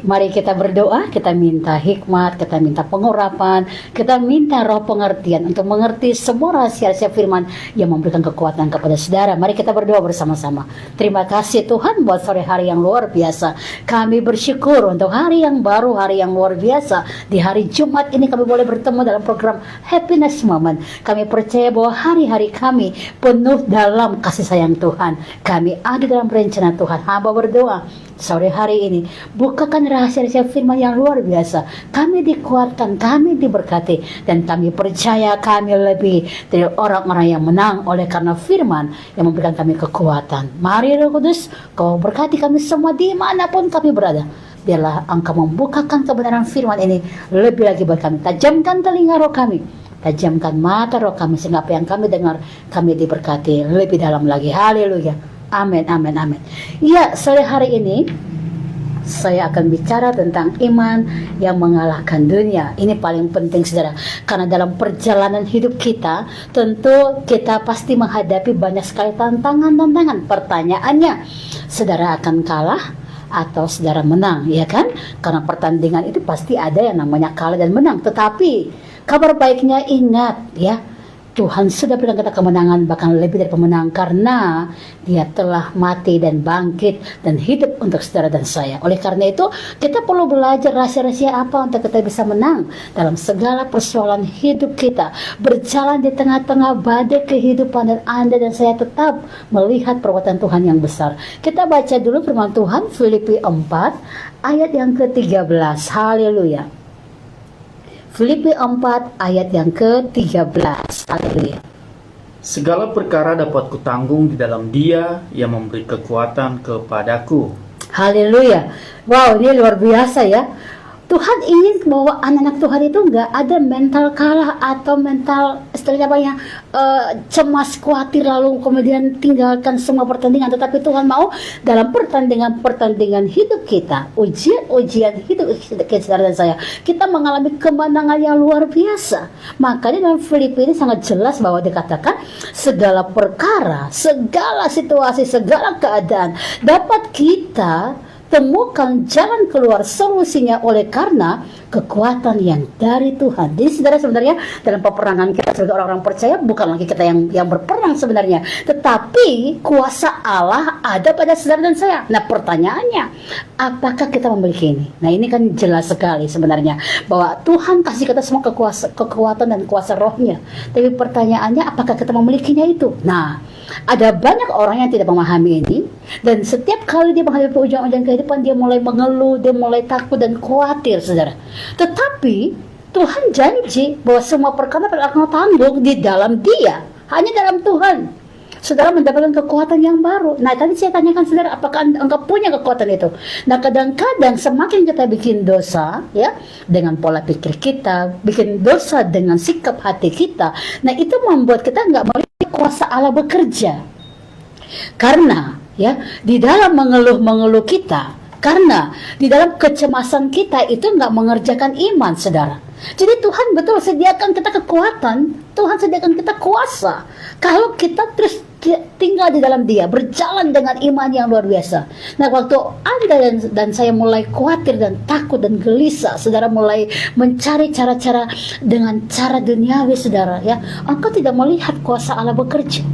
Mari kita berdoa, kita minta hikmat, kita minta pengurapan, kita minta roh pengertian untuk mengerti semua rahasia-rahasia firman yang memberikan kekuatan kepada saudara. Mari kita berdoa bersama-sama. Terima kasih Tuhan buat sore hari yang luar biasa. Kami bersyukur untuk hari yang baru, hari yang luar biasa. Di hari Jumat ini kami boleh bertemu dalam program Happiness Moment. Kami percaya bahwa hari-hari kami penuh dalam kasih sayang Tuhan. Kami ada dalam rencana Tuhan. Hamba berdoa sore hari ini, bukakan rahasia-rahasia firman yang luar biasa. Kami dikuatkan, kami diberkati, dan kami percaya kami lebih dari orang-orang yang menang oleh karena firman yang memberikan kami kekuatan. Mari Roh Kudus, Kau berkati kami semua dimanapun kami berada. Biarlah Engkau membukakan kebenaran firman ini lebih lagi buat kami. Tajamkan telinga roh kami, tajamkan mata roh kami, sehingga apa yang kami dengar, kami diberkati lebih dalam lagi. Haleluya. Amin, amin, amin. Ya, sore hari ini saya akan bicara tentang iman yang mengalahkan dunia. Ini paling penting saudara, karena dalam perjalanan hidup kita tentu kita pasti menghadapi banyak sekali tantangan-tantangan. Pertanyaannya, saudara akan kalah atau saudara menang, ya kan? Karena pertandingan itu pasti ada yang namanya kalah dan menang. Tetapi kabar baiknya, ingat ya, Tuhan sudah berikan kita kemenangan, bahkan lebih dari pemenang, karena Dia telah mati dan bangkit dan hidup untuk saudara dan saya. Oleh karena itu, kita perlu belajar rahasia-rahasia apa untuk kita bisa menang dalam segala persoalan hidup kita. Berjalan di tengah-tengah badai kehidupan, dan Anda dan saya tetap melihat perbuatan Tuhan yang besar. Kita baca dulu firman Tuhan, Filipi 4 ayat yang ke-13. Haleluya. Filipi 4 ayat yang ke-13. Haleluya. Segala perkara dapat kutanggung di dalam Dia yang memberi kekuatan kepadaku. Haleluya. Wow, ini luar biasa ya. Tuhan ingin bahwa anak-anak Tuhan itu nggak ada mental kalah atau mental istilahnya apa ya, cemas, khawatir, lalu kemudian tinggalkan semua pertandingan. Tetapi Tuhan mau dalam pertandingan hidup kita, ujian hidup kita dan saya, kita mengalami kemenangan yang luar biasa. Makanya dalam Filipi ini sangat jelas bahwa dikatakan segala perkara, segala situasi, segala keadaan dapat kita temukan jalan keluar solusinya oleh karena kekuatan yang dari Tuhan. Jadi saudara, sebenarnya dalam peperangan kita sebagai orang-orang percaya, bukan lagi kita yang berperang sebenarnya, tetapi kuasa Allah ada pada saudara dan saya. Nah pertanyaannya, apakah kita memiliki ini? Nah ini kan jelas sekali sebenarnya bahwa Tuhan kasih kita semua kekuatan dan kuasa rohnya. Tapi pertanyaannya, apakah kita memilikinya itu? Nah, ada banyak orang yang tidak memahami ini, dan setiap kali dia menghadapi ujian-ujian kehidupan, dia mulai mengeluh, dia mulai takut dan khawatir, saudara. Tetapi Tuhan janji bahwa semua perkara akan tanggung di dalam Dia, hanya dalam Tuhan saudara mendapatkan kekuatan yang baru. Nah tadi saya tanyakan saudara, apakah engkau punya kekuatan itu? Nah kadang-kadang semakin kita bikin dosa ya, dengan pola pikir kita, bikin dosa dengan sikap hati kita, nah itu membuat kita nggak melihat kuasa Allah bekerja. Karena ya, di dalam mengeluh kita, karena di dalam kecemasan kita itu nggak mengerjakan iman, saudara. Jadi Tuhan betul sediakan kita kekuatan, Tuhan sediakan kita kuasa. Kalau kita terus tinggal di dalam Dia, berjalan dengan iman yang luar biasa. Nah waktu Anda dan saya mulai khawatir dan takut dan gelisah, saudara mulai mencari cara-cara dengan cara duniawi, saudara ya, engkau tidak melihat kuasa Allah bekerja.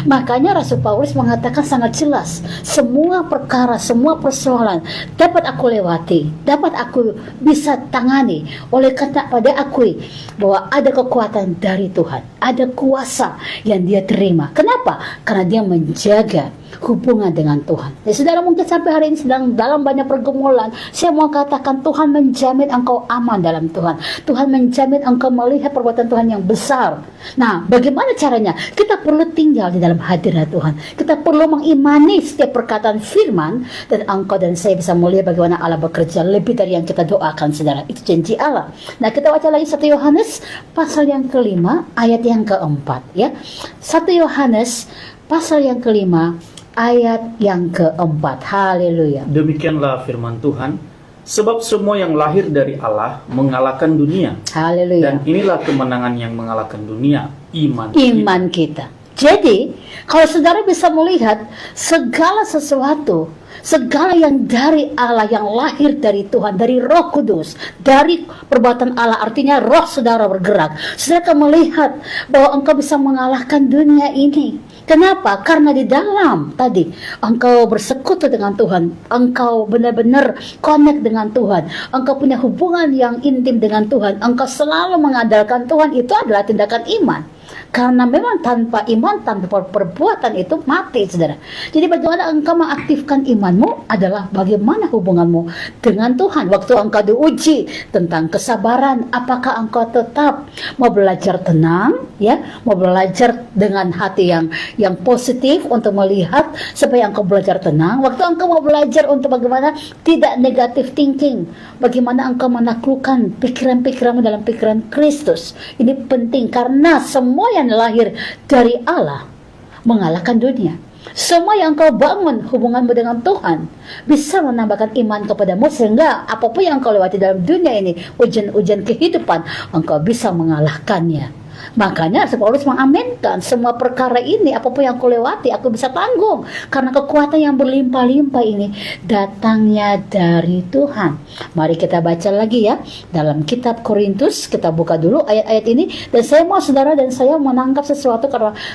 Makanya Rasul Paulus mengatakan sangat jelas, semua perkara, semua persoalan dapat aku lewati, dapat aku bisa tangani oleh karena pada akui bahwa ada kekuatan dari Tuhan, ada kuasa yang dia terima. Kenapa? Karena dia menjaga hubungan dengan Tuhan. Jadi saudara mungkin sampai hari ini sedang dalam banyak pergumulan. Saya mau katakan Tuhan menjamin engkau aman dalam Tuhan. Tuhan menjamin engkau melihat perbuatan Tuhan yang besar. Nah, bagaimana caranya? Kita perlu tinggal di dalam hadirat Tuhan. Kita perlu mengimani setiap perkataan firman, dan engkau dan saya bisa melihat bagaimana Allah bekerja lebih dari yang kita doakan, saudara. Itu janji Allah. Nah, kita baca lagi 1 Yohanes pasal yang ke-5 ayat yang ke-4 ya. 1 Yohanes pasal yang ke-5 ayat yang ke-4. Haleluya. Demikianlah firman Tuhan, sebab semua yang lahir dari Allah mengalahkan dunia. Haleluya. Dan inilah kemenangan yang mengalahkan dunia, iman Iman kita. Jadi, kalau saudara bisa melihat segala sesuatu, segala yang dari Allah, yang lahir dari Tuhan, dari Roh Kudus, dari perbuatan Allah, artinya roh saudara bergerak, saudara akan melihat bahwa engkau bisa mengalahkan dunia ini. Kenapa? Karena di dalam tadi engkau bersekutu dengan Tuhan, engkau benar-benar connect dengan Tuhan, engkau punya hubungan yang intim dengan Tuhan, engkau selalu mengandalkan Tuhan, itu adalah tindakan iman. Karena memang tanpa iman, tanpa perbuatan itu mati, saudara. Jadi bagaimana engkau mengaktifkan imanmu adalah bagaimana hubunganmu dengan Tuhan. Waktu engkau diuji tentang kesabaran, apakah engkau tetap mau belajar tenang, ya, mau belajar dengan hati yang positif untuk melihat supaya engkau belajar tenang. Waktu engkau mau belajar untuk bagaimana tidak negative thinking, bagaimana engkau menaklukkan pikiran-pikiranmu dalam pikiran Kristus. Ini penting karena semua yang lahir dari Allah mengalahkan dunia. Semua yang kau bangun hubunganmu dengan Tuhan bisa menambahkan iman kepadamu, sehingga apapun yang kau lewati dalam dunia ini, ujian-ujian kehidupan, engkau bisa mengalahkannya. Makanya Paulus mengaminkan semua perkara ini, apapun yang aku lewati, aku bisa tanggung. Karena kekuatan yang berlimpah-limpah ini datangnya dari Tuhan. Mari kita baca lagi ya, dalam kitab Korintus, kita buka dulu ayat-ayat ini. Dan saya mau saudara dan saya menangkap sesuatu,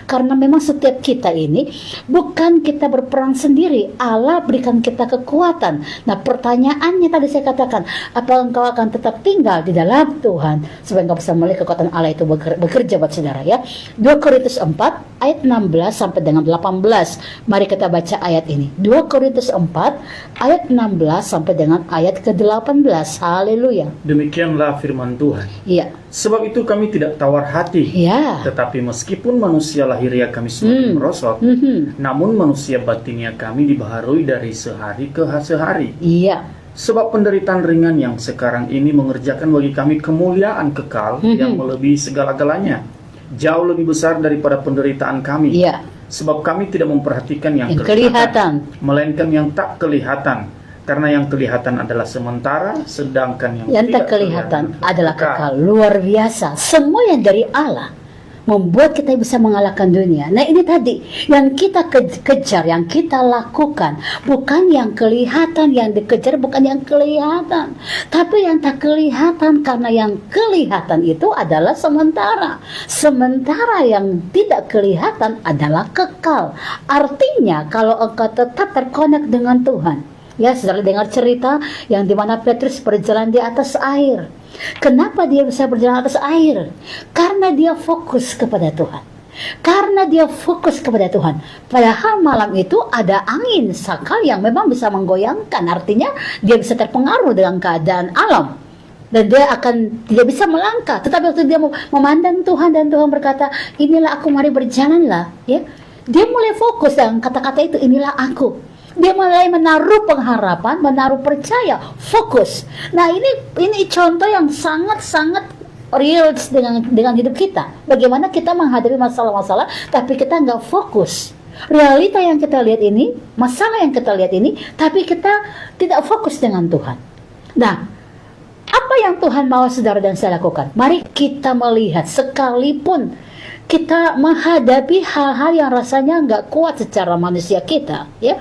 karena memang setiap kita ini, bukan kita berperang sendiri, Allah berikan kita kekuatan. Nah pertanyaannya tadi saya katakan, apa engkau akan tetap tinggal di dalam Tuhan, supaya engkau bisa melihat kekuatan Allah itu bekerja buat saudara ya. 2 Korintus 4 ayat 16 sampai dengan 18. Mari kita baca ayat ini. 2 Korintus 4 ayat 16 sampai dengan ayat ke-18. Haleluya. Demikianlah firman Tuhan. Iya. Sebab itu kami tidak tawar hati. Iya. Tetapi meskipun manusia lahiriah kami semakin merosot, namun manusia batinnya kami dibaharui dari sehari ke sehari. Iya. Sebab penderitaan ringan yang sekarang ini mengerjakan bagi kami kemuliaan kekal yang melebihi segala-galanya, jauh lebih besar daripada penderitaan kami. Iya. Sebab kami tidak memperhatikan yang kelihatan, melainkan yang tak kelihatan. Karena yang kelihatan adalah sementara, sedangkan yang tak kelihatan adalah kekal. Luar biasa. Semua yang dari Allah membuat kita bisa mengalahkan dunia. Nah ini tadi yang kita kejar, yang kita lakukan, bukan yang kelihatan. Yang dikejar bukan yang kelihatan, tapi yang tak kelihatan. Karena yang kelihatan itu adalah sementara, sementara yang tidak kelihatan adalah kekal. Artinya kalau engkau tetap terkonek dengan Tuhan, ya saudara dengar cerita yang dimana Petrus berjalan di atas air. Kenapa dia bisa berjalan atas air? Karena dia fokus kepada Tuhan. Karena dia fokus kepada Tuhan. Padahal malam itu ada angin sakal yang memang bisa menggoyangkan. Artinya dia bisa terpengaruh dengan keadaan alam, dan dia akan tidak bisa melangkah. Tetapi waktu dia memandang Tuhan dan Tuhan berkata, inilah aku, mari berjalanlah, ya, dia mulai fokus dengan kata-kata itu, inilah aku. Dia mulai menaruh pengharapan, menaruh percaya, fokus. Nah ini contoh yang sangat-sangat real dengan hidup kita. Bagaimana kita menghadapi masalah-masalah tapi kita nggak fokus. Realita yang kita lihat ini, masalah yang kita lihat ini, tapi kita tidak fokus dengan Tuhan. Nah, apa yang Tuhan mau saudara dan saya lakukan? Mari kita melihat, sekalipun kita menghadapi hal-hal yang rasanya nggak kuat secara manusia kita, ya,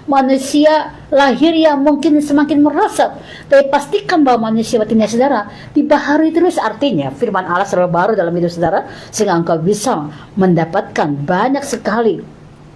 manusia lahir yang mungkin semakin merosot, tapi pastikan bahwa manusia batinnya saudara dibaharui terus. Artinya firman Allah selalu baru dalam hidup saudara, sehingga engkau bisa mendapatkan banyak sekali,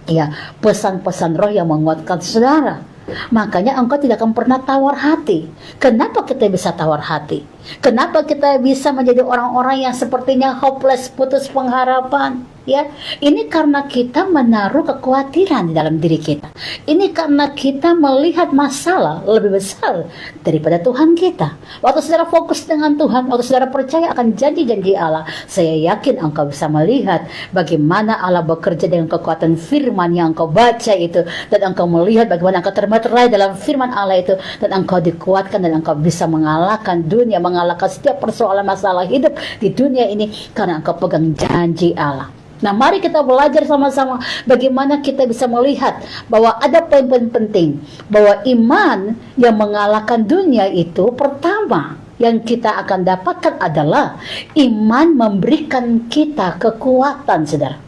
ya, pesan-pesan roh yang menguatkan saudara. Makanya engkau tidak akan pernah tawar hati. Kenapa kita bisa tawar hati? Kenapa kita bisa menjadi orang-orang yang sepertinya hopeless, putus pengharapan? Ya, ini karena kita menaruh kekhawatiran di dalam diri kita. Ini karena kita melihat masalah lebih besar daripada Tuhan kita. Waktu saudara fokus dengan Tuhan, waktu saudara percaya akan janji-janji Allah, saya yakin engkau bisa melihat bagaimana Allah bekerja dengan kekuatan firman yang engkau baca itu, dan engkau melihat bagaimana engkau termeterai dalam firman Allah itu, dan engkau dikuatkan, dan engkau bisa mengalahkan dunia, mengalahkan setiap persoalan masalah hidup di dunia ini karena engkau pegang janji Allah. Nah, mari kita belajar sama-sama bagaimana kita bisa melihat bahwa ada poin-poin penting, bahwa iman yang mengalahkan dunia itu, pertama yang kita akan dapatkan adalah iman memberikan kita kekuatan, saudara.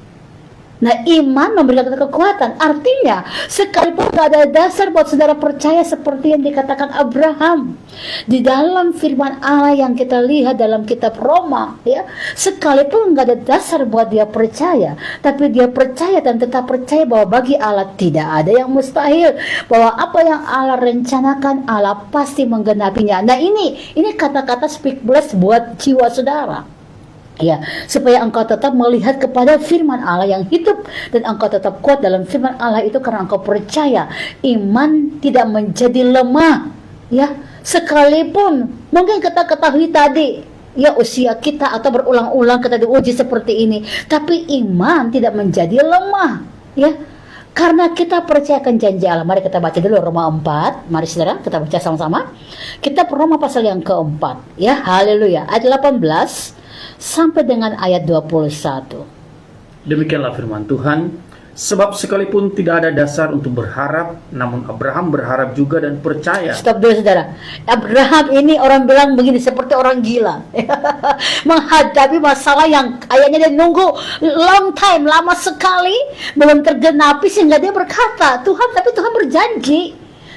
Nah, iman memberikan kekuatan. Artinya, sekalipun gak ada dasar buat saudara percaya seperti yang dikatakan Abraham di dalam firman Allah yang kita lihat dalam kitab Roma, ya, sekalipun gak ada dasar buat dia percaya, tapi dia percaya dan tetap percaya bahwa bagi Allah tidak ada yang mustahil, bahwa apa yang Allah rencanakan Allah pasti menggenapinya. Nah, ini kata-kata speak bless buat jiwa saudara. Ya, supaya engkau tetap melihat kepada firman Allah yang hidup dan engkau tetap kuat dalam firman Allah itu karena engkau percaya iman tidak menjadi lemah. Ya, sekalipun mungkin kita ketahui tadi ya usia kita atau berulang-ulang kita diuji seperti ini, tapi iman tidak menjadi lemah. Ya, karena kita percayakan janji Allah. Mari kita baca dulu Roma 4. Mari saudara kita baca sama-sama. Kitab Roma pasal yang keempat. Ya, haleluya. Ayat 18 sampai dengan ayat 21. Demikianlah firman Tuhan, sebab sekalipun tidak ada dasar untuk berharap, namun Abraham berharap juga dan percaya. Stop dulu saudara. Abraham ini orang bilang begini, seperti orang gila. Menghadapi masalah yang kayaknya dia nunggu long time, lama sekali, belum tergenapi, sehingga dia berkata, Tuhan, tapi Tuhan berjanji,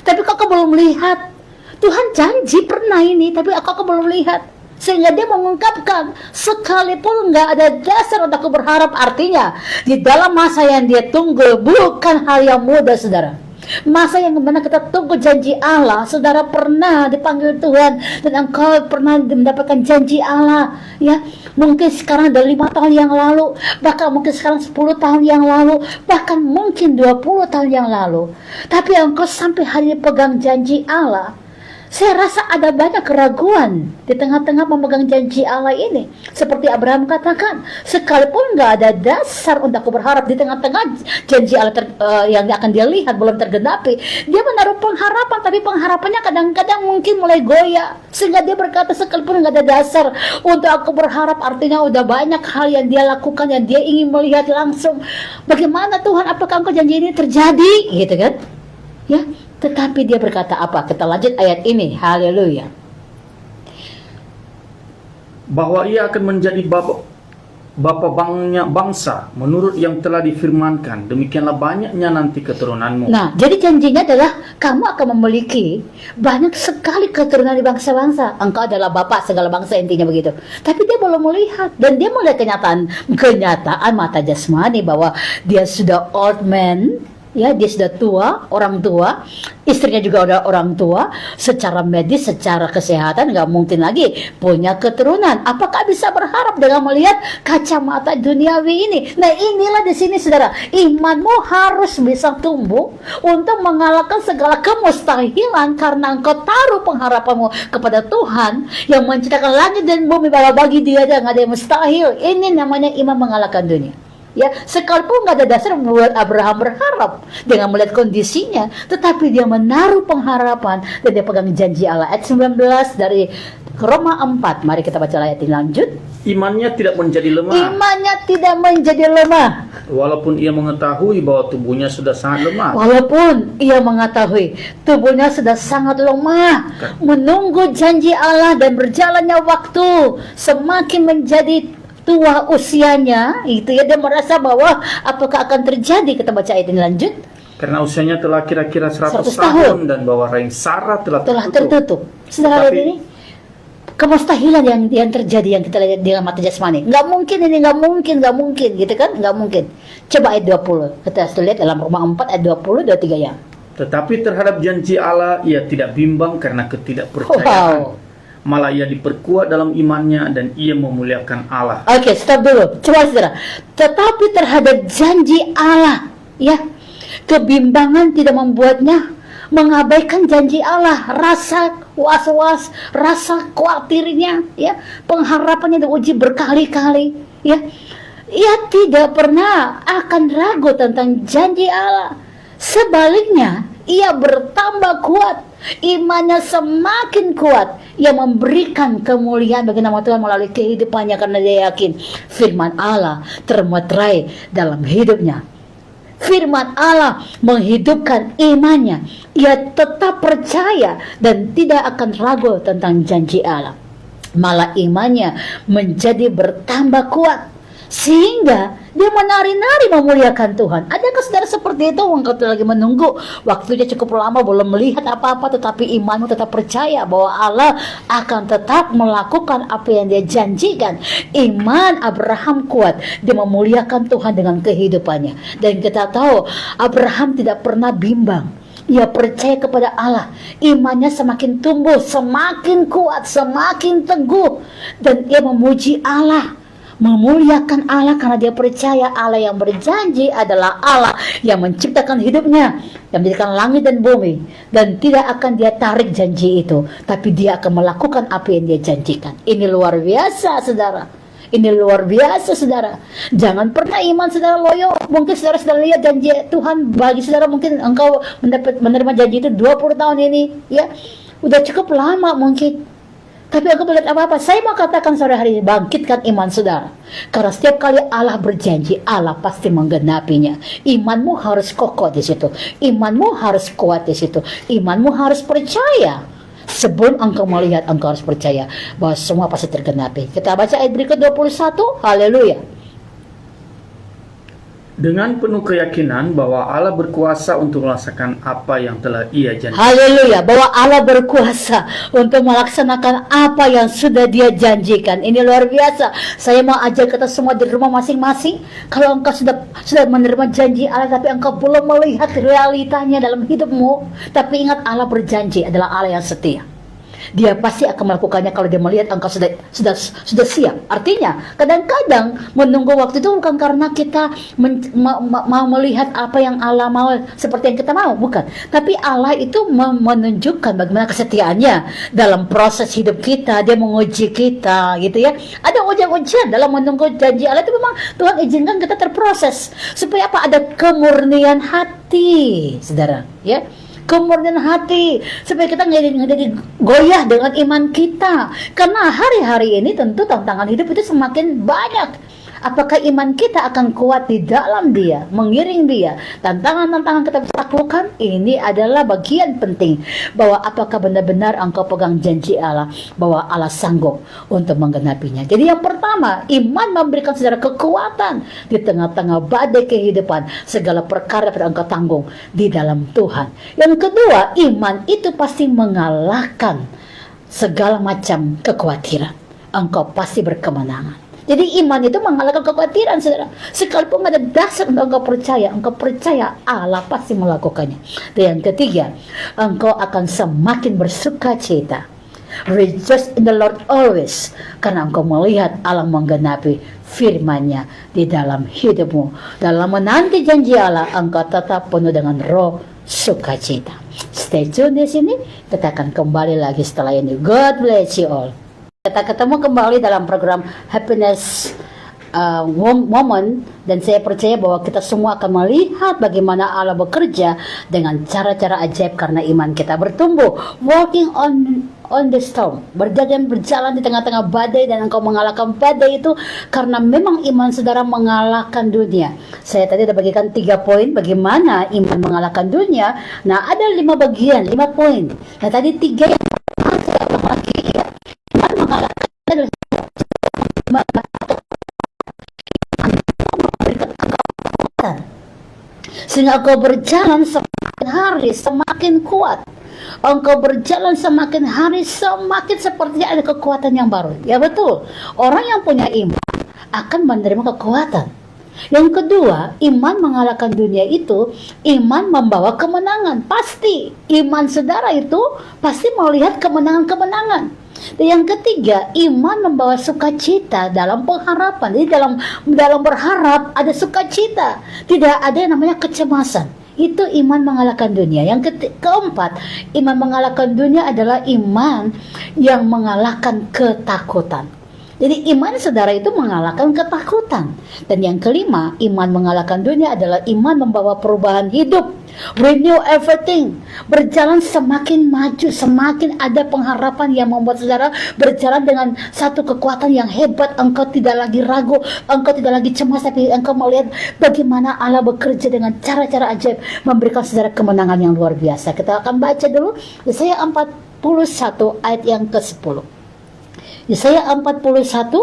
tapi kok belum lihat. Tuhan janji pernah ini, tapi aku belum lihat. Sehingga dia mengungkapkan, sekalipun nggak ada dasar untuk aku berharap, artinya di dalam masa yang dia tunggu bukan hal yang mudah saudara. Masa yang mana kita tunggu janji Allah. Saudara pernah dipanggil Tuhan dan engkau pernah mendapatkan janji Allah, ya, mungkin sekarang dari 5 tahun yang lalu, bahkan mungkin sekarang 10 tahun yang lalu, bahkan mungkin 20 tahun yang lalu, tapi engkau sampai hari ini pegang janji Allah. Saya rasa ada banyak keraguan di tengah-tengah memegang janji Allah ini. Seperti Abraham katakan, sekalipun nggak ada dasar untuk aku berharap di tengah-tengah janji Allah yang akan dia lihat belum tergenapi, dia menaruh pengharapan, tapi pengharapannya kadang-kadang mungkin mulai goyah. Sehingga dia berkata, sekalipun nggak ada dasar untuk aku berharap, artinya udah banyak hal yang dia lakukan, yang dia ingin melihat langsung. Bagaimana Tuhan, apakah engkau janji ini terjadi? Gitu kan? Ya. Tetapi dia berkata apa? Kita lanjut ayat ini. Haleluya. Bahwa ia akan menjadi bapa bangsa menurut yang telah difirmankan. Demikianlah banyaknya nanti keturunanmu. Nah, jadi janjinya adalah kamu akan memiliki banyak sekali keturunan di bangsa-bangsa. Engkau adalah bapak segala bangsa, intinya begitu. Tapi dia belum melihat, dan dia melihat kenyataan mata jasmani bahwa dia sudah old man. Ya, dia sudah tua, orang tua, istrinya juga udah orang tua, secara medis, secara kesehatan nggak mungkin lagi punya keturunan. Apakah bisa berharap dengan melihat kacamata duniawi ini? Nah, inilah di sini saudara, imanmu harus bisa tumbuh untuk mengalahkan segala kemustahilan karena engkau taruh pengharapanmu kepada Tuhan yang menciptakan langit dan bumi, bahwa bagi dia nggak ada yang mustahil. Ini namanya iman mengalahkan dunia. Ya, sekalipun nggak ada dasar membuat Abraham berharap dengan melihat kondisinya, tetapi dia menaruh pengharapan dan dia pegang janji Allah. Ayat 19 dari Roma 4. Mari kita baca ayat ini lanjut. Imannya tidak menjadi lemah. Imannya tidak menjadi lemah. Walaupun ia mengetahui bahwa tubuhnya sudah sangat lemah. Walaupun ia mengetahui tubuhnya sudah sangat lemah, menunggu janji Allah dan berjalannya waktu, semakin menjadi tua usianya, itu ya, dia merasa bahwa apakah akan terjadi. Kita baca ayat ini lanjut. Karena usianya telah kira-kira 100 tahun dan bahwa rahim Sarah telah tertutup. Saudara, lihat ini kemustahilan yang terjadi, yang kita lihat dengan mata jasmani. Nggak mungkin ini, nggak mungkin, gitu kan? Nggak mungkin. Coba ayat 20. Kita lihat dalam Roma 4 ayat 20, 23 ya. Tetapi terhadap janji Allah ia tidak bimbang karena ketidakpercayaan. Malah ia diperkuat dalam imannya dan ia memuliakan Allah. Oke, stop dulu. Coba saudara. Tetapi terhadap janji Allah, ya, kebimbangan tidak membuatnya mengabaikan janji Allah. Rasa was-was, rasa khawatirnya, ya, pengharapannya diuji berkali-kali, ya. Ia tidak pernah akan ragu tentang janji Allah. Sebaliknya, ia bertambah kuat. Imannya semakin kuat. Ia memberikan kemuliaan bagi nama Tuhan melalui kehidupannya karena dia yakin firman Allah termeterai dalam hidupnya. Firman Allah menghidupkan imannya. Ia tetap percaya dan tidak akan ragu tentang janji Allah. Malah imannya menjadi bertambah kuat, sehingga Dia menari-nari memuliakan Tuhan. Adakah saudara seperti itu? Engkau lagi menunggu, waktunya cukup lama, belum melihat apa-apa, tetapi imanmu tetap percaya bahwa Allah akan tetap melakukan apa yang dia janjikan. Iman Abraham kuat. Dia memuliakan Tuhan dengan kehidupannya. Dan kita tahu Abraham tidak pernah bimbang. Ia percaya kepada Allah. Imannya semakin tumbuh, semakin kuat, semakin teguh. Dan ia memuji Allah, memuliakan Allah karena dia percaya Allah yang berjanji adalah Allah yang menciptakan hidupnya, yang menjadikan langit dan bumi, dan tidak akan dia tarik janji itu, tapi dia akan melakukan apa yang dia janjikan. Ini luar biasa, saudara. Ini luar biasa, saudara. Jangan pernah iman saudara loyo. Mungkin saudara sudah lihat janji Tuhan bagi saudara, mungkin engkau menerima janji itu 20 tahun ini, ya. Udah cukup lama mungkin. Tapi aku melihat apa-apa. Saya mau katakan sore hari ini, bangkitkan iman saudara. Karena setiap kali Allah berjanji, Allah pasti menggenapinya. Imanmu harus kokoh di situ. Imanmu harus kuat di situ. Imanmu harus percaya. Sebelum engkau melihat, engkau harus percaya bahwa semua pasti tergenapi. Kita baca ayat berikut 21. Haleluya. Dengan penuh keyakinan bahwa Allah berkuasa untuk melaksanakan apa yang telah Ia janjikan. Haleluya, bahwa Allah berkuasa untuk melaksanakan apa yang sudah Dia janjikan. Ini luar biasa. Saya mau ajak kita semua di rumah masing-masing. Kalau engkau sudah menerima janji Allah, tapi engkau belum melihat realitanya dalam hidupmu, tapi ingat, Allah berjanji adalah Allah yang setia. Dia pasti akan melakukannya kalau dia melihat engkau sudah siap. Artinya, kadang-kadang menunggu waktu itu bukan karena kita mau melihat apa yang Allah mau seperti yang kita mau, bukan. Tapi Allah itu menunjukkan bagaimana kesetiaannya dalam proses hidup kita. Dia menguji kita, gitu ya. Ada ujian-ujian dalam menunggu janji Allah itu. Memang Tuhan izinkan kita terproses supaya apa? Ada kemurnian hati, saudara, ya. Kemurnian hati, supaya kita nggak jadi goyah dengan iman kita. Karena hari-hari ini tentu tantangan hidup itu semakin banyak. Apakah iman kita akan kuat di dalam Dia, mengiring Dia? Tantangan-tantangan kita bisa lakukan, ini adalah bagian penting. Bahwa apakah benar-benar engkau pegang janji Allah, bahwa Allah sanggup untuk menggenapinya. Jadi yang pertama, iman memberikan saudara kekuatan di tengah-tengah badai kehidupan. Segala perkara yang engkau tanggung di dalam Tuhan. Yang kedua, iman itu pasti mengalahkan segala macam kekhawatiran. Engkau pasti berkemenangan. Jadi iman itu mengalahkan kekhawatiran, saudara. Sekalipun ada dasar untuk engkau percaya Allah pasti melakukannya. Dan yang ketiga, engkau akan semakin bersuka cita. Rejoice in the Lord always. Karena engkau melihat Allah menggenapi firman-Nya di dalam hidupmu. Dalam menanti janji Allah, engkau tetap penuh dengan roh sukacita. Stay tune di sini. Kita akan kembali lagi setelah ini. God bless you all. Kita ketemu kembali dalam program Happiness Moment, dan saya percaya bahwa kita semua akan melihat bagaimana Allah bekerja dengan cara-cara ajaib karena iman kita bertumbuh. Walking on the storm, berjalan di tengah-tengah badai, dan engkau mengalahkan badai itu karena memang iman saudara mengalahkan dunia. Saya tadi sudah bagikan 3 poin bagaimana iman mengalahkan dunia. Nah, ada 5 bagian, 5 poin. Nah, tadi 3 yang sehingga engkau berjalan semakin hari semakin kuat. Engkau berjalan semakin hari semakin sepertinya ada kekuatan yang baru. Ya betul. Orang yang punya iman akan menerima kekuatan. Yang kedua, iman mengalahkan dunia itu, iman membawa kemenangan. Pasti iman saudara itu pasti melihat kemenangan-kemenangan. Dan yang ketiga, iman membawa sukacita dalam pengharapan. Jadi dalam berharap ada sukacita, tidak ada yang namanya kecemasan. Itu iman mengalahkan dunia. Yang keempat, iman mengalahkan dunia adalah iman yang mengalahkan ketakutan. Jadi iman saudara itu mengalahkan ketakutan. Dan yang kelima, iman mengalahkan dunia adalah iman membawa perubahan hidup. Renew everything. Berjalan semakin maju, semakin ada pengharapan yang membuat saudara berjalan dengan satu kekuatan yang hebat. Engkau tidak lagi ragu, engkau tidak lagi cemas, tapi engkau melihat bagaimana Allah bekerja dengan cara-cara ajaib, memberikan saudara kemenangan yang luar biasa. Kita akan baca dulu Yesaya 41 ayat yang ke-10. Yesaya 41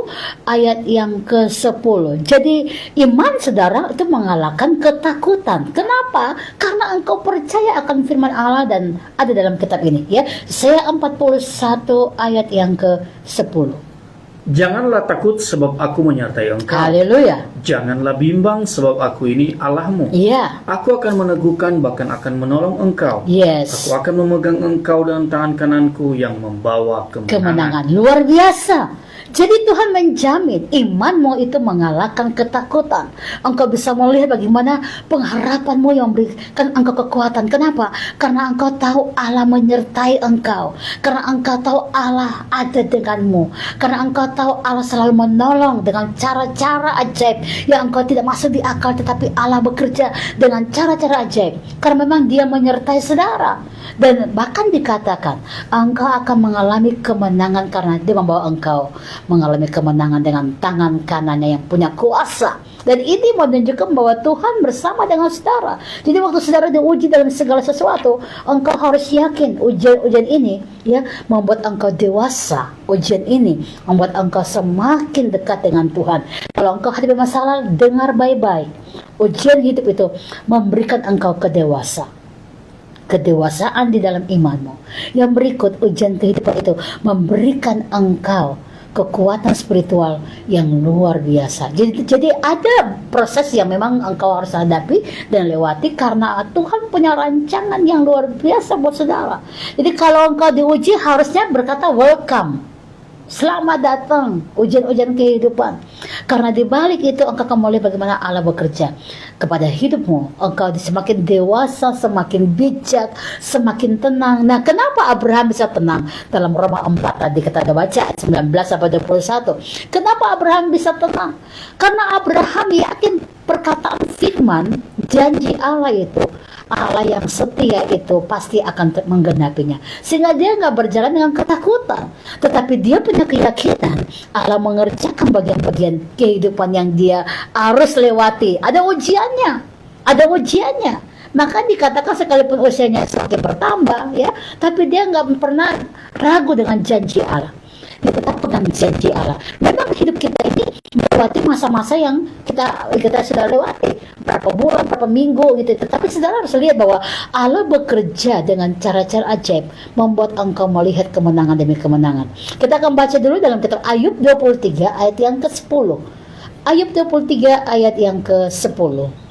ayat yang ke-10. Jadi iman saudara itu mengalahkan ketakutan. Kenapa? Karena engkau percaya akan firman Allah dan ada dalam kitab ini ya. Yesaya 41 ayat yang ke-10. Janganlah takut sebab aku menyertai engkau. Haleluya. Janganlah bimbang sebab aku ini Allahmu. Iya. Aku akan meneguhkan bahkan akan menolong engkau. Yes. Aku akan memegang engkau dengan tangan kananku yang membawa Kemenangan luar biasa. Jadi Tuhan menjamin imanmu itu mengalahkan ketakutan. Engkau bisa melihat bagaimana pengharapanmu yang memberikan engkau kekuatan. Kenapa? Karena engkau tahu Allah menyertai engkau. Karena engkau tahu Allah ada denganmu. Karena engkau tahu Allah selalu menolong dengan cara-cara ajaib yang engkau tidak masuk di akal, tetapi Allah bekerja dengan cara-cara ajaib. Karena memang Dia menyertai saudara. Dan bahkan dikatakan engkau akan mengalami kemenangan karena Dia membawa engkau mengalami kemenangan dengan tangan kanannya yang punya kuasa. Dan ini menunjukkan bahwa Tuhan bersama dengan saudara. Jadi waktu saudara diuji dalam segala sesuatu, engkau harus yakin ujian ini ya membuat engkau dewasa. Ujian ini membuat engkau semakin dekat dengan Tuhan. Kalau engkau hadapi masalah, dengar baik-baik. Ujian hidup itu memberikan engkau kedewasaan di dalam imanmu. Yang berikut, ujian kehidupan itu memberikan engkau kekuatan spiritual yang luar biasa. Jadi ada proses yang memang engkau harus hadapi dan lewati karena Tuhan punya rancangan yang luar biasa buat saudara. Jadi kalau engkau diuji harusnya berkata welcome. Selamat datang ujian-ujian kehidupan. Karena di balik itu engkau akan melihat bagaimana Allah bekerja kepada hidupmu. Engkau semakin dewasa, semakin bijak, semakin tenang. Nah, kenapa Abraham bisa tenang? Dalam Roma 4 tadi kita ada baca 19-21. Kenapa Abraham bisa tenang? Karena Abraham yakin perkataan firman, janji Allah itu, Allah yang setia itu pasti akan menggenapinya. Sehingga dia nggak berjalan dengan ketakutan, tetapi dia punya keyakinan Allah mengerjakan bagian-bagian kehidupan yang dia harus lewati. Ada ujiannya. Maka dikatakan sekalipun usianya semakin bertambah ya, tapi dia nggak pernah ragu dengan janji Allah. Dia tetap pegang janji Allah. Memang hidup kita ini melewati masa-masa yang kita sudah lewati, berapa bulan, berapa minggu gitu. Tetapi saudara harus lihat bahwa Allah bekerja dengan cara-cara ajaib, membuat engkau melihat kemenangan demi kemenangan. Kita akan baca dulu dalam kitab Ayub 23 ayat yang ke-10. Ayub 23 ayat yang ke-10.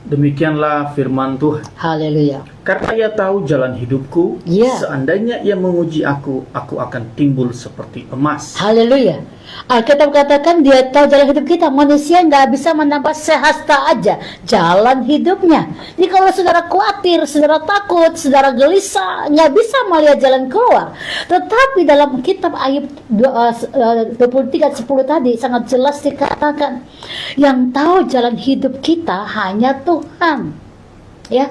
Demikianlah firman Tuhan. Haleluya. Karena ia tahu jalan hidupku, seandainya ia menguji aku akan timbul seperti emas. Haleluya. Alkitab katakan dia tahu jalan hidup kita. Manusia nggak bisa menambah sehasta aja jalan hidupnya. Jadi kalau saudara khawatir, saudara takut, saudara gelisah, nggak bisa melihat jalan keluar. Tetapi dalam kitab Ayub 23:10 tadi sangat jelas dikatakan, yang tahu jalan hidup kita hanya Tuhan. Ya.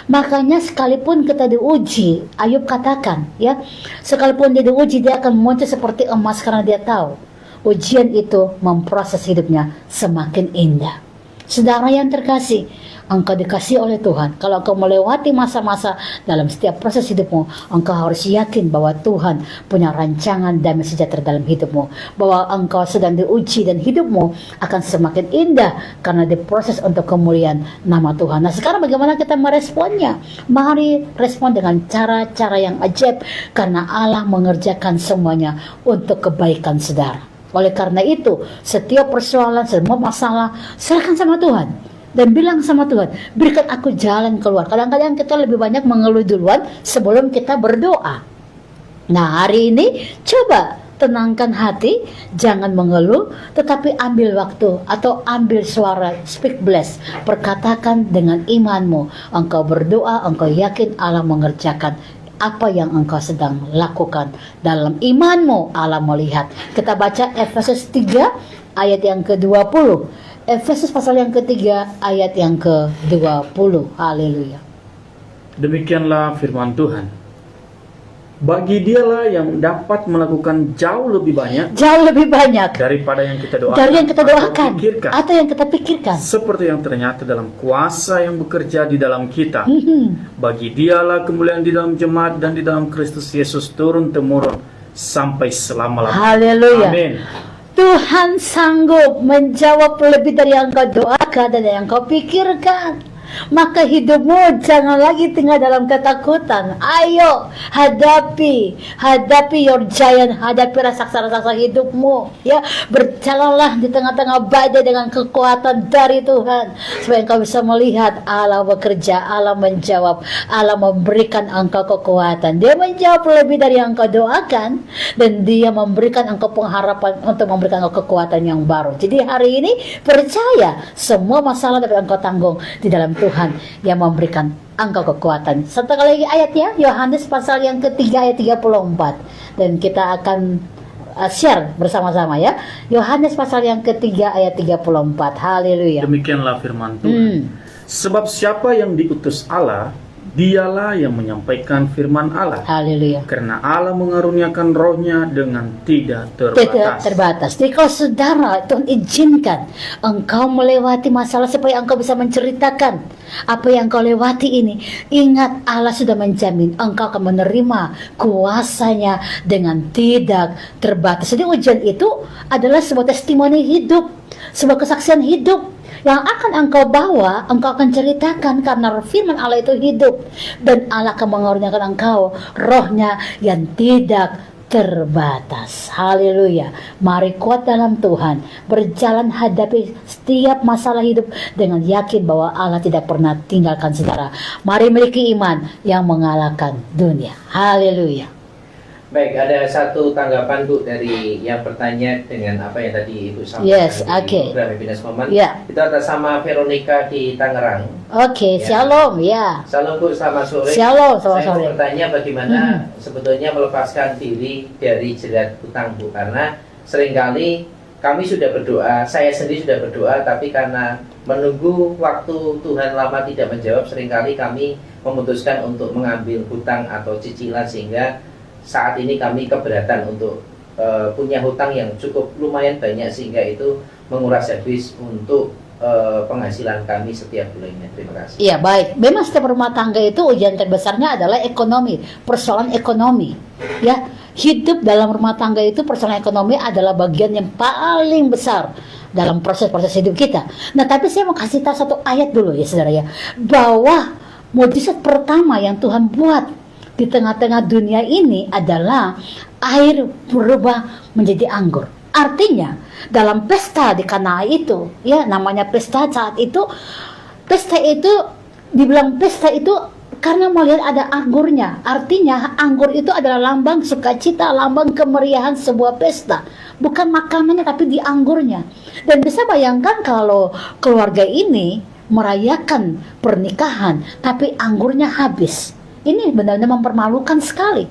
Makanya sekalipun kita diuji, Ayub katakan ya, sekalipun dia diuji, dia akan muncul seperti emas karena dia tahu ujian itu memproses hidupnya semakin indah. Saudara yang terkasih, engkau dikasih oleh Tuhan. Kalau engkau melewati masa-masa dalam setiap proses hidupmu, engkau harus yakin bahwa Tuhan punya rancangan damai sejahtera dalam hidupmu, bahwa engkau sedang diuji dan hidupmu akan semakin indah karena diproses untuk kemuliaan nama Tuhan. Nah, sekarang bagaimana kita meresponnya? Mari respon dengan cara-cara yang ajaib, karena Allah mengerjakan semuanya untuk kebaikan saudara. Oleh karena itu, setiap persoalan, semua masalah, serahkan sama Tuhan. Dan bilang sama Tuhan, berikan aku jalan keluar. Kadang-kadang kita lebih banyak mengeluh duluan sebelum kita berdoa. Nah, hari ini coba tenangkan hati, jangan mengeluh, tetapi ambil waktu atau ambil suara, speak bless. Perkatakan dengan imanmu. Engkau berdoa, engkau yakin Allah mengerjakan apa yang engkau sedang lakukan. Dalam imanmu Allah melihat. Kita baca Efesus 3 ayat yang ke-20. Efesus pasal yang ketiga ayat yang ke-20. Haleluya. Demikianlah firman Tuhan. Bagi dialah yang dapat melakukan jauh lebih banyak daripada yang kita doakan, atau yang kita pikirkan, seperti yang ternyata dalam kuasa yang bekerja di dalam kita. Bagi dialah kemuliaan di dalam jemaat dan di dalam Kristus Yesus turun-temurun sampai selama-lamanya. Haleluya. Amin. Tuhan sanggup menjawab lebih dari yang kau doakan dan yang kau pikirkan. Maka hidupmu jangan lagi tinggal dalam ketakutan. Ayo hadapi your giant, hadapi raksasa-raksasa hidupmu. Ya, berjalanlah di tengah-tengah badai dengan kekuatan dari Tuhan, supaya engkau bisa melihat Allah bekerja, Allah menjawab, Allah memberikan engkau kekuatan. Dia menjawab lebih dari yang engkau doakan, dan Dia memberikan engkau pengharapan untuk memberikan engkau kekuatan yang baru. Jadi hari ini percaya semua masalah dapat engkau tanggung di dalam Tuhan yang memberikan engkau kekuatan. Satu kali lagi ayatnya, Yohanes pasal yang ketiga ayat 34, dan kita akan share bersama-sama ya. Yohanes pasal yang ketiga ayat 34. Haleluya. Demikianlah firman Tuhan. Sebab siapa yang diutus Allah, dialah yang menyampaikan firman Allah. Haleluya. Karena Allah mengaruniakan rohnya dengan tidak terbatas. Tidak terbatas. Jadi kalau saudara, Tuhan izinkan engkau melewati masalah supaya engkau bisa menceritakan apa yang kau lewati ini. Ingat, Allah sudah menjamin engkau akan menerima kuasanya dengan tidak terbatas. Jadi ujian itu adalah sebuah testimoni hidup, sebuah kesaksian hidup yang akan engkau bawa, engkau akan ceritakan, karena firman Allah itu hidup, dan Allah akan mengaruniakan engkau rohnya yang tidak terbatas. Haleluya. Mari kuat dalam Tuhan, berjalan hadapi setiap masalah hidup dengan yakin bahwa Allah tidak pernah tinggalkan saudara. Mari miliki iman yang mengalahkan dunia. Haleluya. Baik, ada satu tanggapan Bu dari yang bertanya dengan apa yang tadi Ibu sampaikan Yes, di okay. program Happiness Moment. Ya. Kita atas sama Veronica di Tangerang. Oke, Ya. shalom ya. Salam Bu, selamat sore. Shalom, selamat Saya mau sore. bertanya bagaimana sebetulnya melepaskan diri dari jerat hutang Bu, karena seringkali kami sudah berdoa, saya sendiri sudah berdoa, tapi karena menunggu waktu Tuhan lama tidak menjawab, seringkali kami memutuskan untuk mengambil hutang atau cicilan, sehingga saat ini kami keberatan untuk punya hutang yang cukup lumayan banyak, sehingga itu menguras habis untuk penghasilan kami setiap bulannya. Terima kasih. Iya, baik. Memang setiap rumah tangga itu ujian terbesarnya adalah ekonomi, persoalan ekonomi. Ya, hidup dalam rumah tangga itu persoalan ekonomi adalah bagian yang paling besar dalam proses-proses hidup kita. Nah, tapi saya mau kasih tahu satu ayat dulu ya, saudara ya, bahwa mukjizat pertama yang Tuhan buat di tengah-tengah dunia ini adalah air berubah menjadi anggur. Artinya dalam pesta di Kana itu, ya namanya pesta saat itu, pesta itu dibilang pesta itu karena melihat ada anggurnya. Artinya anggur itu adalah lambang sukacita, lambang kemeriahan sebuah pesta. Bukan makanannya tapi di anggurnya. Dan bisa bayangkan kalau keluarga ini merayakan pernikahan tapi anggurnya habis. Ini benar-benar mempermalukan sekali.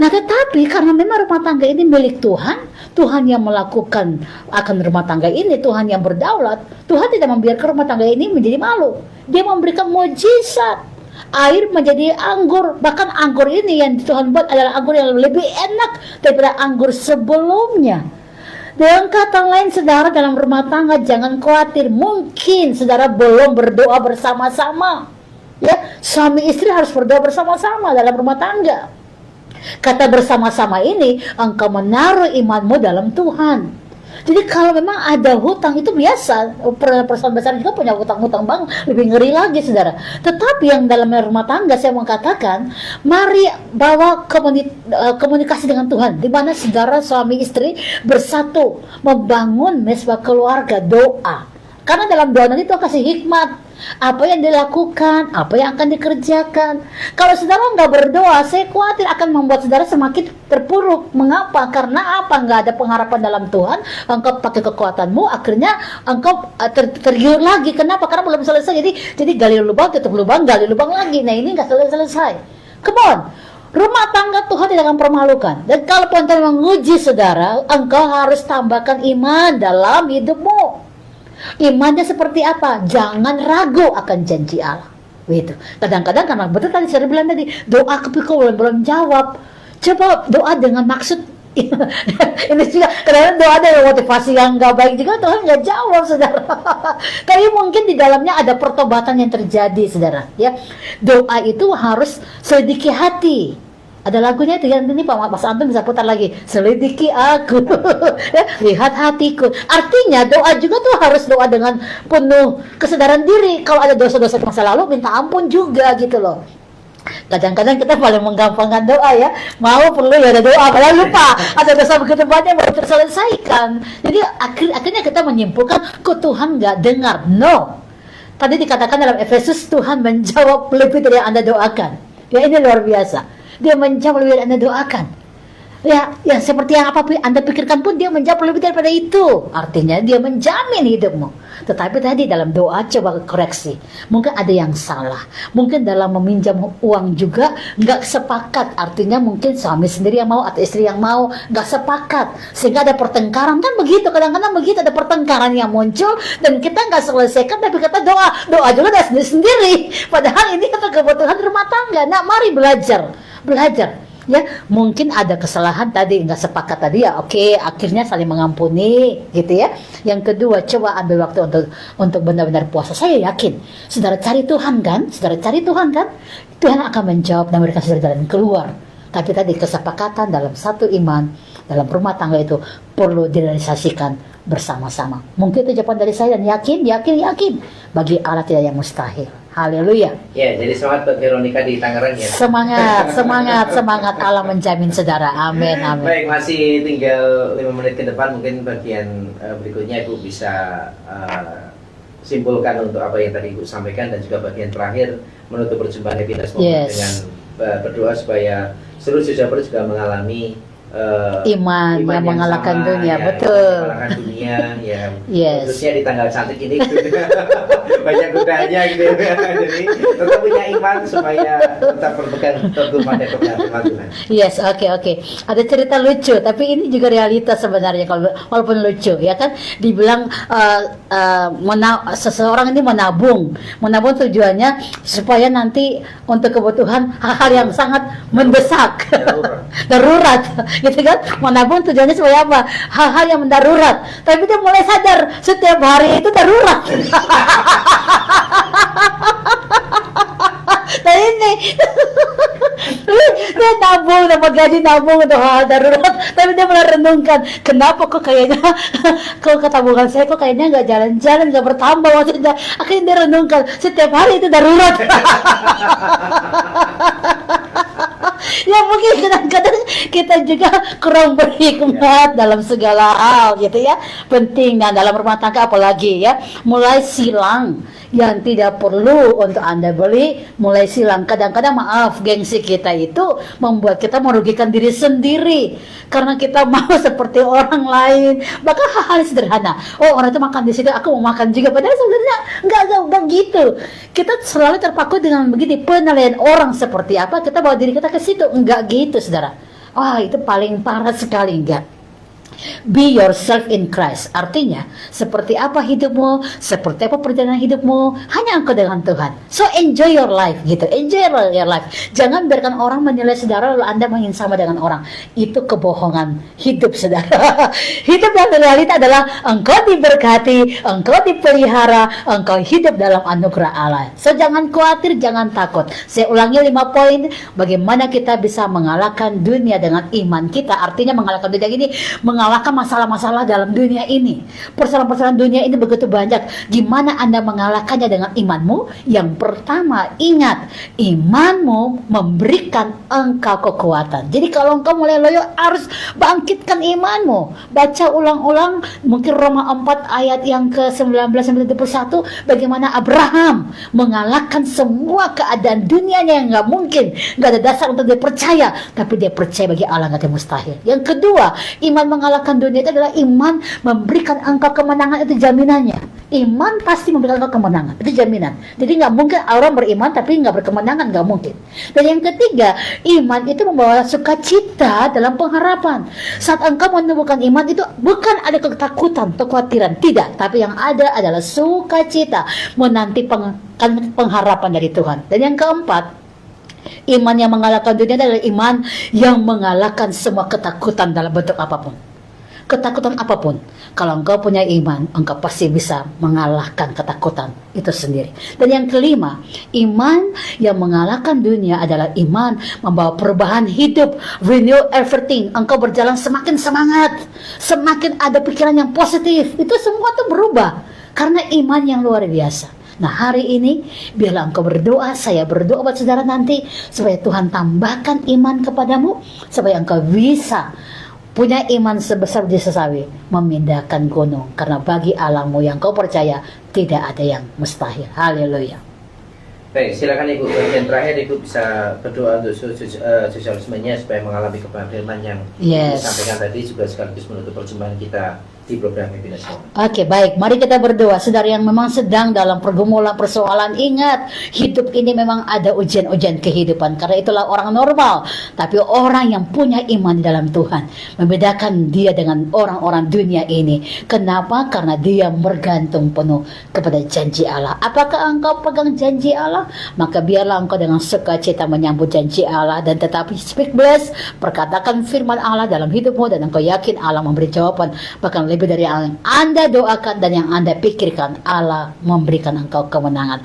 Nah, tetapi karena memang rumah tangga ini milik Tuhan, Tuhan yang melakukan akan rumah tangga ini, Tuhan yang berdaulat, Tuhan tidak membiarkan rumah tangga ini menjadi malu. Dia memberikan mukjizat, air menjadi anggur. Bahkan anggur ini yang Tuhan buat adalah anggur yang lebih enak daripada anggur sebelumnya. Dengan kata lain, saudara dalam rumah tangga jangan khawatir. Mungkin saudara belum berdoa bersama-sama. Ya, suami istri harus berdoa bersama-sama dalam rumah tangga. Kata bersama-sama ini, engkau menaruh imanmu dalam Tuhan. Jadi kalau memang ada hutang itu biasa, persoalan besar juga punya hutang-hutang bang, lebih ngeri lagi saudara. Tetapi yang dalam rumah tangga saya mau katakan, mari bawa komunikasi dengan Tuhan, di mana saudara suami istri bersatu membangun mesbah keluarga, doa. Karena dalam doa nanti Tuhan kasih hikmat, apa yang dilakukan, apa yang akan dikerjakan. Kalau saudara nggak berdoa, saya khawatir akan membuat saudara semakin terpuruk. Mengapa? Karena apa? Nggak ada pengharapan dalam Tuhan. Engkau pakai kekuatanmu, akhirnya engkau tergiur lagi. Kenapa? Karena belum selesai. Jadi gali lubang, tutup lubang, gali lubang lagi. Nah, ini nggak selesai. Come on. Rumah tangga Tuhan tidak akan permalukan. Dan kalau Tuhan menguji saudara, engkau harus tambahkan iman dalam hidupmu. Imannya seperti apa? Jangan ragu akan janji Allah. Gitu. Kadang-kadang karena betul tadi saya bilang tadi, doa kepikau belum jawab. Coba doa dengan maksud ini juga kadang-kadang doa dengan motivasi yang nggak baik juga Tuhan nggak jawab, saudara. Tapi mungkin di dalamnya ada pertobatan yang terjadi, saudara. Ya, doa itu harus selidiki hati. Ada lagunya itu yang ini Pak Mas Anton bisa putar lagi. Selidiki aku, ya, lihat hatiku. Artinya doa juga tuh harus doa dengan penuh kesadaran diri. Kalau ada dosa-dosa masa lalu, minta ampun juga gitu loh. Kadang-kadang kita paling menggampangkan doa ya, mau perlu ya ada doa, padahal lupa ada dosa begitu banyak baru terselesaikan. Jadi akhirnya kita menyimpulkan kok Tuhan nggak dengar. No, tadi dikatakan dalam Efesus Tuhan menjawab lebih dari yang Anda doakan. Ya ini luar biasa. Dia menjawab lebih dari yang Anda doakan. Ya, yang seperti yang apa Anda pikirkan pun dia menjawab lebih daripada itu. Artinya dia menjamin hidupmu. Tetapi tadi dalam doa coba koreksi. Mungkin ada yang salah. Mungkin dalam meminjam uang juga nggak sepakat. Artinya mungkin suami sendiri yang mau atau istri yang mau nggak sepakat. Sehingga ada pertengkaran. Kan begitu, kadang-kadang begitu ada pertengkaran yang muncul dan kita nggak selesaikan tapi kita doa juga dari sendiri. Padahal ini kata kebutuhan rumah tangga. Nah, mari belajar. Ya, mungkin ada kesalahan tadi nggak sepakat tadi ya, oke, akhirnya saling mengampuni gitu ya. Yang kedua, coba ambil waktu untuk benar-benar puasa. Saya yakin saudara cari Tuhan kan, Tuhan akan menjawab dan memberikan saudara jalan keluar. Tapi tadi kesepakatan dalam satu iman dalam rumah tangga itu perlu direalisasikan bersama-sama. Mungkin itu jawaban dari saya dan yakin bagi Allah tidak yang mustahil. Haleluya. Ya, jadi semangat buat Veronica di Tangerang ya. Semangat Allah menjamin saudara. Amin. Baik, masih tinggal 5 menit ke depan, mungkin bagian berikutnya Ibu bisa simpulkan untuk apa yang tadi Ibu sampaikan dan juga bagian terakhir menutup perjumpaan kita semua dengan berdoa supaya seluruh saudara juga mengalami iman yang mengalahkan dunia, ya, betul. Mengalahkan dunia, ya. Yes. Khususnya di tanggal cantik ini, banyak godanya gitu. Jadi tetap punya iman supaya tetap berpegang teguh pada kebenaran Tuhan. Yes, oke. Ada cerita lucu, tapi ini juga realitas sebenarnya walaupun lucu, ya kan? Dibilang seseorang ini menabung tujuannya supaya nanti untuk kebutuhan hal-hal yang sangat mendesak, darurat. Gitu kan, menabung tujuannya supaya apa? Hal-hal yang mendarurat. Tapi dia mulai sadar setiap hari itu darurat. Nah ini dia nabung, dapat gaji nabung untuk hal darurat. Tapi dia mulai renungkan, kenapa kok kayaknya kalau ketabungan saya kok kayaknya nggak jalan-jalan, nggak bertambah maksudnya. Akhirnya dia renungkan setiap hari itu darurat. Ya mungkin kadang-kadang kita juga kurang berhikmat dalam segala hal gitu ya. Penting dalam rumah tangga apalagi ya, mulai silang yang tidak perlu untuk Anda beli, mulai silang. Kadang-kadang maaf, gengsi kita itu membuat kita merugikan diri sendiri karena kita mau seperti orang lain. Bahkan hal-hal sederhana, oh orang itu makan di situ, aku mau makan juga, padahal sebenarnya enggak gitu. Kita selalu terpaku dengan begini, penilaian orang seperti apa, kita bawa diri kita ke situ. Enggak gitu saudara. Wah itu paling parah sekali. Enggak. Be yourself in Christ. Artinya seperti apa hidupmu, seperti apa perjalanan hidupmu, hanya engkau dengan Tuhan. So enjoy your life gitu. Enjoy your life. Jangan biarkan orang menilai saudara lalu Anda ingin sama dengan orang. Itu kebohongan hidup saudara. Hidup yang realita adalah engkau diberkati, engkau dipelihara, engkau hidup dalam anugerah Allah. So jangan khawatir, jangan takut. Saya ulangi 5 poin bagaimana kita bisa mengalahkan dunia dengan iman kita. Artinya mengalahkan dunia ini, mengalahkan masalah-masalah dalam dunia ini. Persoalan-persoalan dunia ini begitu banyak. Gimana Anda mengalahkannya dengan imanmu? Yang pertama, ingat, imanmu memberikan engkau kekuatan. Jadi kalau engkau mulai loyo, harus bangkitkan imanmu. Baca ulang-ulang mungkin Roma 4 ayat yang ke-19-21, bagaimana Abraham mengalahkan semua keadaan dunianya yang nggak mungkin, nggak ada dasar untuk dia percaya, tapi dia percaya bagi Allah nggak ada mustahil. Yang kedua, iman mengalahkan dunia itu adalah iman memberikan engkau kemenangan. Itu jaminannya. Iman pasti memberikan engkau kemenangan, itu jaminan. Jadi nggak mungkin orang beriman tapi nggak berkemenangan, nggak mungkin. Dan yang ketiga, iman itu membawa sukacita dalam pengharapan. Saat engkau menemukan iman itu bukan ada ketakutan, kekhawatiran, tidak, tapi yang ada adalah sukacita menanti pengharapan dari Tuhan. Dan yang keempat, iman yang mengalahkan dunia adalah iman yang mengalahkan semua ketakutan dalam bentuk apapun. ketakutan apapun. Kalau engkau punya iman, engkau pasti bisa mengalahkan ketakutan itu sendiri. Dan yang kelima, iman yang mengalahkan dunia adalah iman membawa perubahan hidup, renew everything. Engkau berjalan semakin semangat, semakin ada pikiran yang positif. Itu semua tuh berubah karena iman yang luar biasa. Nah, hari ini biarlah engkau berdoa, saya berdoa buat saudara nanti supaya Tuhan tambahkan iman kepadamu, supaya engkau bisa punya iman sebesar Yesusawi memindahkan gunung, karena bagi Allahmu yang kau percaya tidak ada yang mustahil. Haleluya. Baik, silakan Ibu. Bagian terakhir Ibu bisa berdoa untuk sosialismenya supaya mengalami kebenaran firman yang disampaikan tadi, juga sekaligus menutup perjumpaan kita di program Webinar Nasional. Oke, baik. Mari kita berdoa. Saudara yang memang sedang dalam pergumulan persoalan, ingat, hidup ini memang ada ujian-ujian kehidupan. Karena itulah orang normal. Tapi orang yang punya iman di dalam Tuhan membedakan dia dengan orang-orang dunia ini. Kenapa? Karena dia bergantung penuh kepada janji Allah. Apakah engkau pegang janji Allah? Maka biarlah engkau dengan sukacita menyambut janji Allah, dan tetapi speak bless, perkatakan firman Allah dalam hidupmu, dan engkau yakin Allah memberi jawaban, bahkan lebih dari yang Anda doakan dan yang Anda pikirkan. Allah memberikan engkau kemenangan.